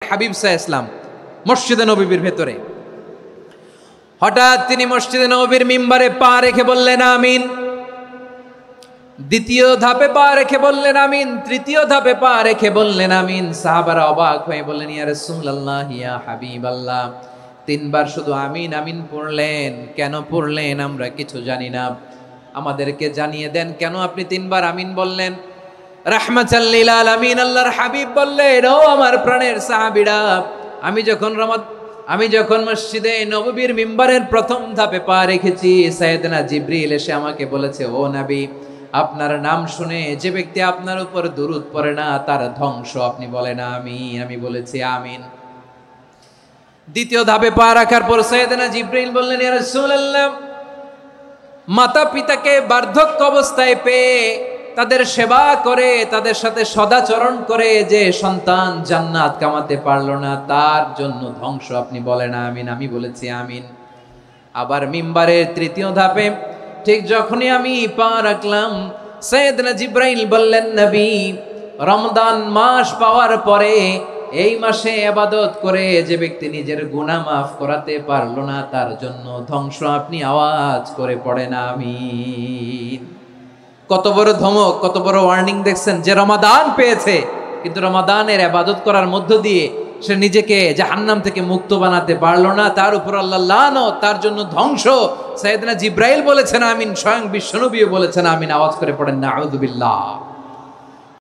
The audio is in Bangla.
হাবিব সাল্লাল্লাহু আলাইহি ওয়াসাল্লাম মসজিদে নববীর ভেতরে। হঠাৎ তিনি মসজিদে নববীর মিম্বারে পা রেখে বললেন আমিন। দ্বিতীয় ধাপে পা রেখে বললেন আমিন, তৃতীয় ধাপে পা রেখে বললেন আমিন। সাহাবারা অবাক হয়ে বললেন ইয়া রাসূলুল্লাহ ইয়া হাবিবাল্লাহ, তিনবার শুধু আমিন আমিন পড়লেন, কেন পড়লেন আমরা কিছু জানি না, আমাদেরকে জানিয়ে দেন কেন আপনি তিনবার আমিন বললেন। রাহমাতাল লিল আলামিন আল্লাহর হাবিব বললেন, ও আমার প্রাণের সাহাবীরা, আমি যখন মসজিদে নববীর মিম্বারের প্রথম ধাপে পা রেখেছি, সাইয়েদনা জিবরিল এসে আমাকে বলেছে, ও নবী, আপনার নাম শুনে যে ব্যক্তি আপনার উপর দুরূদ পড়ে না তার ধ্বংস, আপনি বলেন আমিন। আমি বলেছি আমিন। দ্বিতীয় ধাপে পা রাখার পর সাইয়েদনা জিবরিল বললেন, ইয়া রাসূলুল্লাহ, মাতা পিতাকে বার্ধক্য অবস্থায় পেয়ে তাদের সেবা করে, তাদের সাথে সদাচরণ করে যে সন্তান জান্নাত কামাতে পারলো না, তার জন্য ধ্বংস, আপনি বলেন আমিন। আমি বলেছি আমিন। আবার মিম্বারের তৃতীয় ধাপে ঠিক যখনই আমি পা রাখলাম, সাইয়েদনা জিবরাইল বললেন, নবী, রমজান মাস পাওয়ার পরে এই মাসে ইবাদত করে যে ব্যক্তি নিজের গুনাহ মাফ করাতে পারলো না, তার জন্য ধ্বংস, আপনি আওয়াজ করে পড়েন আমিন। কত বড় ধমক, কত বড় ওয়ার্নিং দেখছেন, যে রমাদান পেয়েছে কিন্তু রমাদানের ইবাদত করার মধ্য দিয়ে সে নিজেকে জাহান্নাম থেকে মুক্ত বানাতে পারলো না, তার উপর আল্লাহ লানত, তার জন্য ধ্বংস। সাইয়েদনা জিবরাইল বলেছেন আমিন, স্বয়ং বিশ্বনবীও বলেছেন আমিন। আওয়াজ করে পড়েন না আউযু বিল্লাহ।